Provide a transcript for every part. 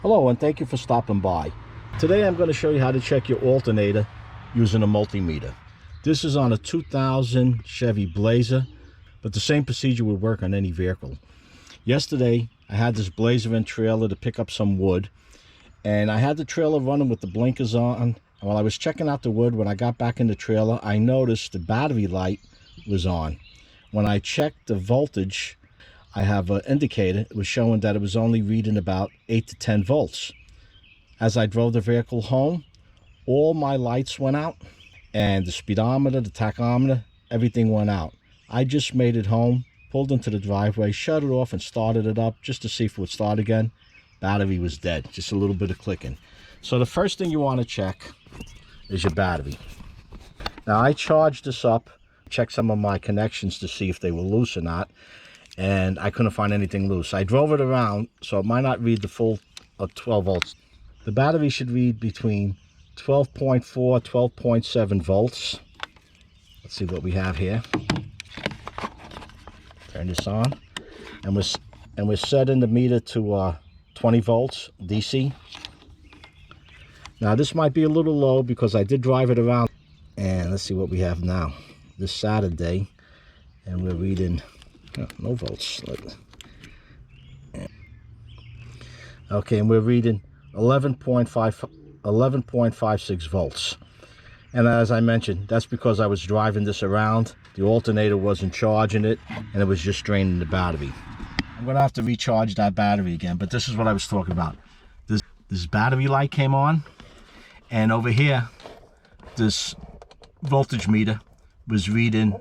Hello and thank you for stopping by. Today I'm going to show you how to check your alternator using a multimeter. This is on a 2000 Chevy Blazer, but the same procedure would work on any vehicle. Yesterday I had this Blazer in trailer to pick up some wood, and I had the trailer running with the blinkers on, and while I was checking out the wood, when I got back in the trailer I noticed the battery light was on. When I checked the voltage, I have an indicator. It was showing that it was only reading about 8 to 10 volts. As I drove the vehicle home, all my lights went out, and the speedometer, the tachometer, everything went out. I just made it home, pulled into the driveway, shut it off and started it up just to see if it would start again. Battery was dead, just a little bit of clicking. So the first thing you want to check is your battery. Now I charged this up, checked some of my connections to see if they were loose or not, and I couldn't find anything loose. I drove it around, so it might not read the full of 12 volts. The battery should read between 12.4, 12.7 volts. Let's see what we have here. Turn this on, and we're setting the meter to 20 volts DC. Now this might be a little low because I did drive it around. And let's see what we have now. This Saturday, and we're reading no volts. Okay, and we're reading 11.56 volts. And as I mentioned, that's because I was driving this around. The alternator wasn't charging it, and it was just draining the battery. I'm gonna have to recharge that battery again, but this is what I was talking about. This battery light came on, and over here, this voltage meter was reading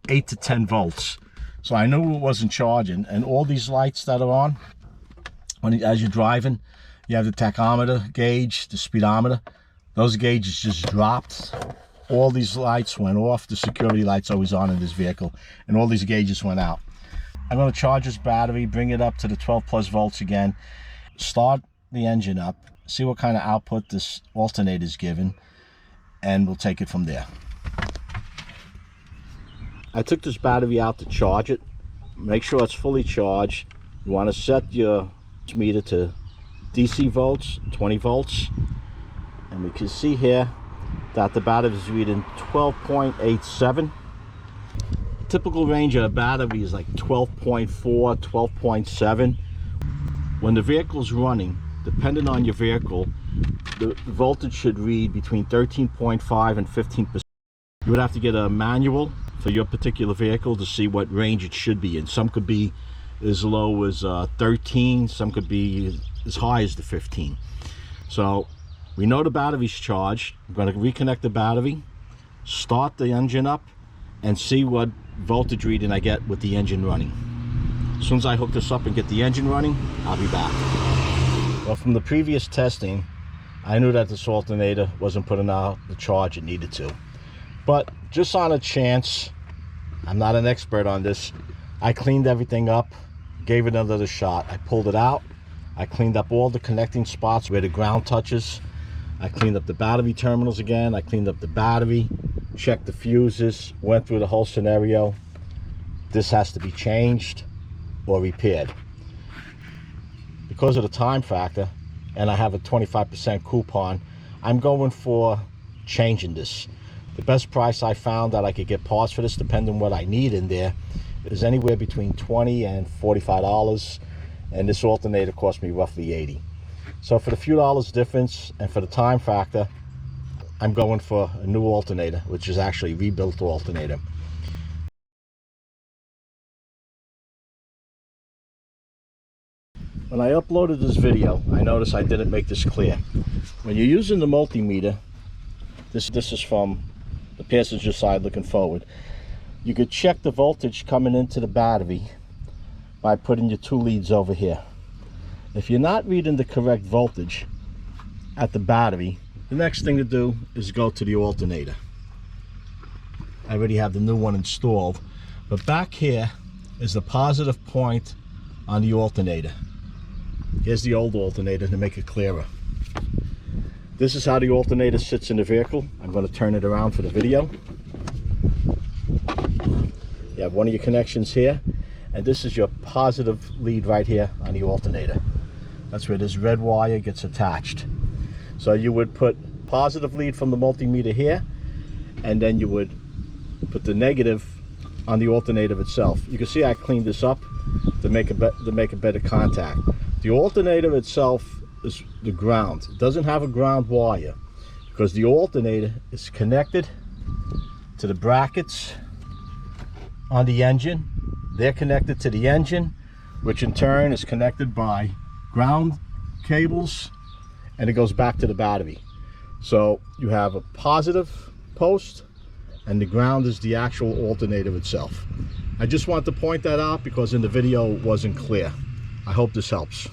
8 to 10 volts. So I knew it wasn't charging, and all these lights that are on, as you're driving, you have the tachometer gauge, the speedometer. Those gauges just dropped. All these lights went off. The security light's always on in this vehicle, and all these gauges went out. I'm going to charge this battery, bring it up to the 12 plus volts again, start the engine up, see what kind of output this alternator is giving, and we'll take it from there. I took this battery out to charge it. Make sure it's fully charged. You want to set your meter to DC volts, 20 volts. And we can see here that the battery is reading 12.87. Typical range of a battery is like 12.4, 12.7. When the vehicle's running, depending on your vehicle, the voltage should read between 13.5 and 15%. You would have to get a manual for your particular vehicle to see what range it should be in. Some could be as low as 13, some could be as high as the 15. So we know the battery's charged. I'm going to reconnect the battery, start the engine up, and see what voltage reading I get with the engine running. As soon as I hook this up and get the engine running, I'll be back. Well, from the previous testing, I knew that this alternator wasn't putting out the charge it needed to. But just on a chance, I'm not an expert on this, I cleaned everything up, gave it another shot. I pulled it out, I cleaned up all the connecting spots where the ground touches. I cleaned up the battery terminals again, I cleaned up the battery, checked the fuses, went through the whole scenario. This has to be changed or repaired. Because of the time factor, and I have a 25% coupon, I'm going for changing this. The best price I found that I could get parts for this, depending on what I need in there, is anywhere between $20 and $45, and this alternator cost me roughly $80. So for the few dollars difference and for the time factor, I'm going for a new alternator, which is actually a rebuilt alternator. When I uploaded this video, I noticed I didn't make this clear. When you're using the multimeter, this is from the passenger side looking forward. You could check the voltage coming into the battery by putting your two leads over here. If you're not reading the correct voltage at the battery, the next thing to do is go to the alternator. I already have the new one installed, but back here is the positive point on the alternator. Here's the old alternator to make it clearer. This is how the alternator sits in the vehicle. I'm going to turn it around for the video. You have one of your connections here, and this is your positive lead right here on the alternator. That's where this red wire gets attached. So you would put positive lead from the multimeter here, and then you would put the negative on the alternator itself. You can see I cleaned this up to make a better contact. The alternator itself is the ground. It doesn't have a ground wire because the alternator is connected to the brackets on the engine. They're connected to the engine, which in turn is connected by ground cables, and it goes back to the battery. So you have a positive post, and the ground is the actual alternator itself. I just want to point that out because in the video it wasn't clear. I hope this helps.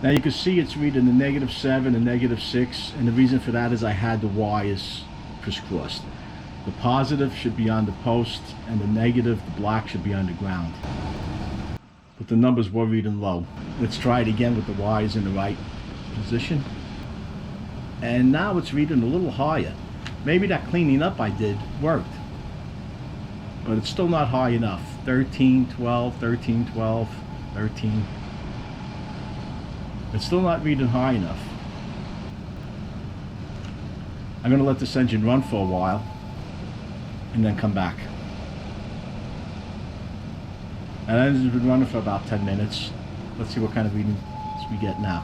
Now you can see it's reading the -7 and -6, and the reason for that is I had the wires crisscrossed. The positive should be on the post, and the negative, the black, should be on the ground. But the numbers were reading low. Let's try it again with the wires in the right position. And now it's reading a little higher. Maybe that cleaning up I did worked, but it's still not high enough. 13, 12, 13, 12, 13. It's still not reading high enough. I'm going to let this engine run for a while and then come back. And the engine's been running for about 10 minutes. Let's see what kind of readings we get now.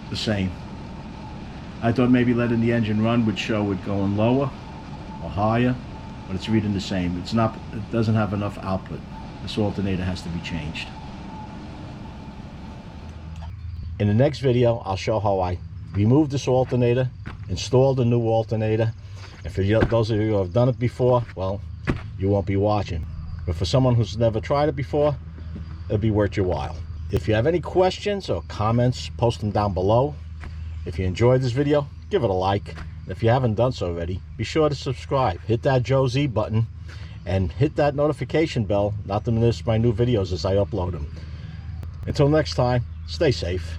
The same. I thought maybe letting the engine run would show it going lower or higher, but it's reading the same. It's not, it doesn't have enough output. This alternator has to be changed. In the next video, I'll show how I removed this alternator, installed a new alternator. And for those of you who have done it before, well, you won't be watching. But for someone who's never tried it before, it'll be worth your while. If you have any questions or comments, post them down below. If you enjoyed this video, give it a like. And if you haven't done so already, be sure to subscribe. Hit that Joe Z button and hit that notification bell not to miss my new videos as I upload them. Until next time, stay safe.